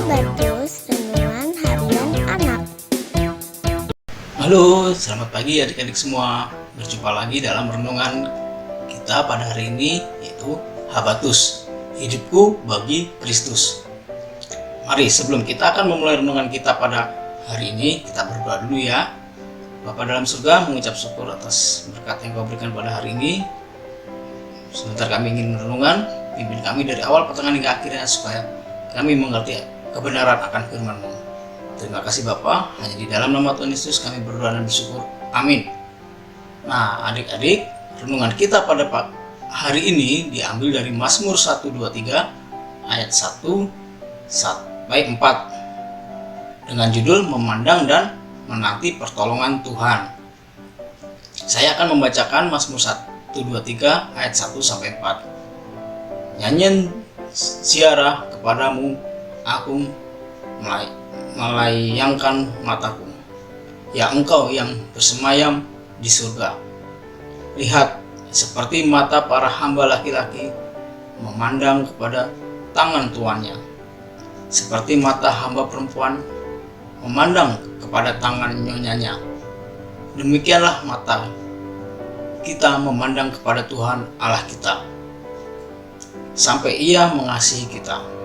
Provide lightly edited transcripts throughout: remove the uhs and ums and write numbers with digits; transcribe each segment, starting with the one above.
Sahabatkus, renungan harian anak. Halo, selamat pagi adik-adik semua. Berjumpa lagi dalam renungan kita pada hari ini, yaitu Habatus, hidupku bagi Kristus. Mari sebelum kita akan memulai renungan kita pada hari ini, kita berdoa dulu ya. Bapa dalam surga, mengucap syukur atas berkat yang Kau berikan pada hari ini. Sebentar kami ingin renungan, pimpin kami dari awal pertengahan hingga akhirnya supaya kami mengerti kebenaran akan firman-Mu. Terima kasih Bapa, hanya di dalam nama Tuhan Yesus kami berdoa dan bersyukur. Amin. Nah adik-adik, renungan kita pada hari ini diambil dari Mazmur 123 ayat 1 sampai 4 dengan judul Memandang dan Menanti Pertolongan Tuhan. Saya akan membacakan Mazmur 123 ayat 1 sampai 4. Nyanyian ziarah kepadamu, aku melayangkan mataku, ya Engkau yang bersemayam di surga. Lihat, seperti mata para hamba laki-laki memandang kepada tangan tuannya, seperti mata hamba perempuan memandang kepada tangan nyonyanya. Demikianlah mata kita memandang kepada Tuhan Allah kita, sampai Ia mengasihi kita.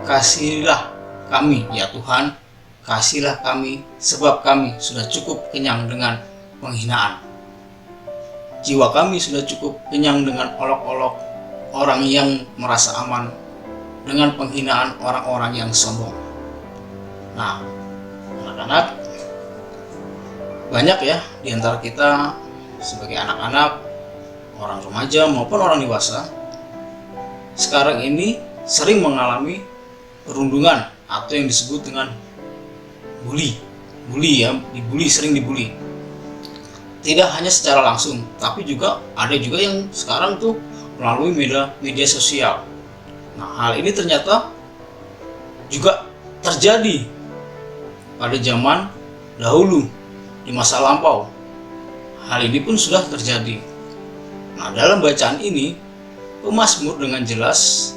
Kasihilah kami ya Tuhan, kasihilah kami, sebab kami sudah cukup kenyang dengan penghinaan. Jiwa kami sudah cukup kenyang dengan olok-olok orang yang merasa aman, dengan penghinaan orang-orang yang sombong. Nah, anak-anak, banyak ya di antara kita sebagai anak-anak, orang remaja maupun orang dewasa, sekarang ini sering mengalami perundungan atau yang disebut dengan bully ya, sering dibully. Tidak hanya secara langsung, tapi juga ada juga yang sekarang tuh melalui media sosial. Nah, hal ini ternyata juga terjadi pada zaman dahulu, di masa lampau. Hal ini pun sudah terjadi. Nah, dalam bacaan ini pemazmur dengan jelas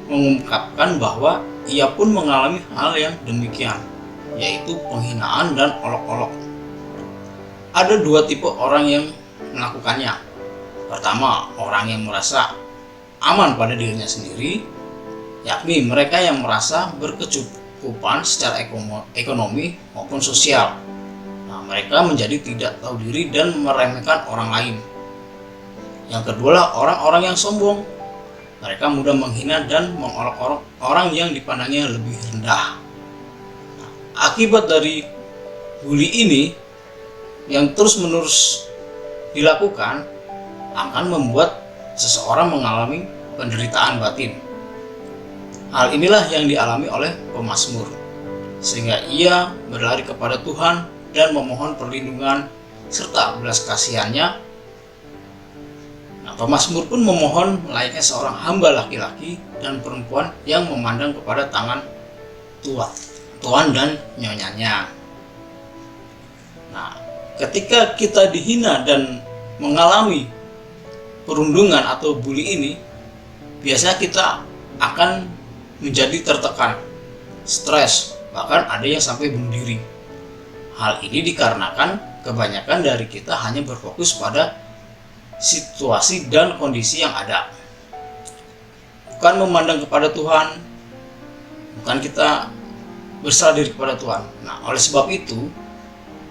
mengungkapkan bahwa ia pun mengalami hal yang demikian, yaitu penghinaan dan olok-olok. Ada dua tipe orang yang melakukannya. Pertama, orang yang merasa aman pada dirinya sendiri, yakni mereka yang merasa berkecukupan secara ekonomi maupun sosial. Nah, mereka menjadi tidak tahu diri dan meremehkan orang lain. Yang kedua lah orang-orang yang sombong. Mereka mudah menghina dan mengolok-olok orang yang dipandangnya lebih rendah. Nah, akibat dari bully ini yang terus-menerus dilakukan akan membuat seseorang mengalami penderitaan batin. Hal inilah yang dialami oleh pemazmur, sehingga ia berlari kepada Tuhan dan memohon perlindungan serta belas kasihannya. Nah, pemazmur pun memohon layaknya seorang hamba laki-laki dan perempuan yang memandang kepada tangan tuan dan nyonyanya. Nah, ketika kita dihina dan mengalami perundungan atau bully ini, biasanya kita akan menjadi tertekan, stres, bahkan ada yang sampai bunuh diri. Hal ini dikarenakan kebanyakan dari kita hanya berfokus pada situasi dan kondisi yang ada, bukan memandang kepada Tuhan, bukan kita berserah diri kepada Tuhan. Nah, oleh sebab itu,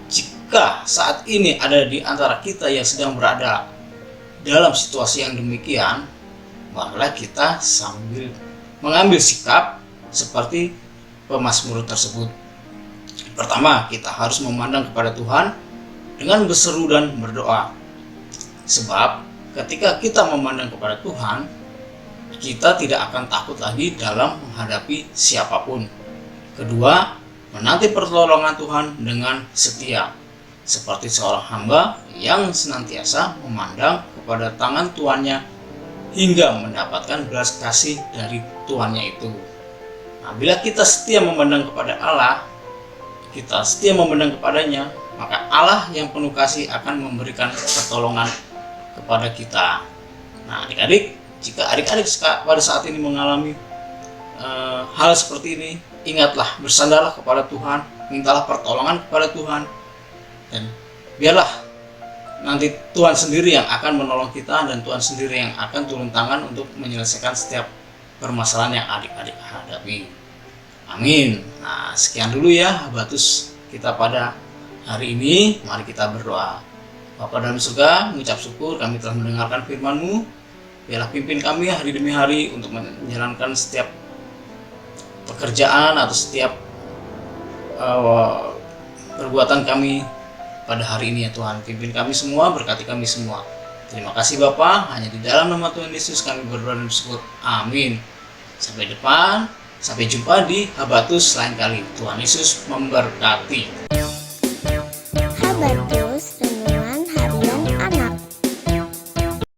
jika saat ini ada di antara kita yang sedang berada dalam situasi yang demikian, marilah kita sambil mengambil sikap seperti pemazmur tersebut. Pertama, kita harus memandang kepada Tuhan dengan berseru dan berdoa. Sebab ketika kita memandang kepada Tuhan, kita tidak akan takut lagi dalam menghadapi siapapun. Kedua, menanti pertolongan Tuhan dengan setia, seperti seorang hamba yang senantiasa memandang kepada tangan tuannya hingga mendapatkan belas kasih dari tuannya itu. Nah, bila kita setia memandang kepada Allah, kita setia memandang kepadanya, maka Allah yang penuh kasih akan memberikan pertolongan kepada kita. Nah, adik-adik, jika adik-adik pada saat ini mengalami hal seperti ini, ingatlah, bersandarlah kepada Tuhan, mintalah pertolongan kepada Tuhan, dan biarlah nanti Tuhan sendiri yang akan menolong kita, dan Tuhan sendiri yang akan turun tangan untuk menyelesaikan setiap permasalahan yang adik-adik hadapi. Amin. Nah, sekian dulu ya Habatus kita pada hari ini. Mari kita berdoa. Bapa dalam surga, mengucap syukur kami telah mendengarkan firman-Mu. Biarlah pimpin kami hari demi hari untuk menjalankan setiap pekerjaan atau setiap perbuatan kami pada hari ini ya Tuhan. Pimpin kami semua, berkati kami semua. Terima kasih Bapa, hanya di dalam nama Tuhan Yesus kami berdoa dan bersyukur. Amin. Sampai depan, sampai jumpa di Habatus lain kali. Tuhan Yesus memberkati. Habatus.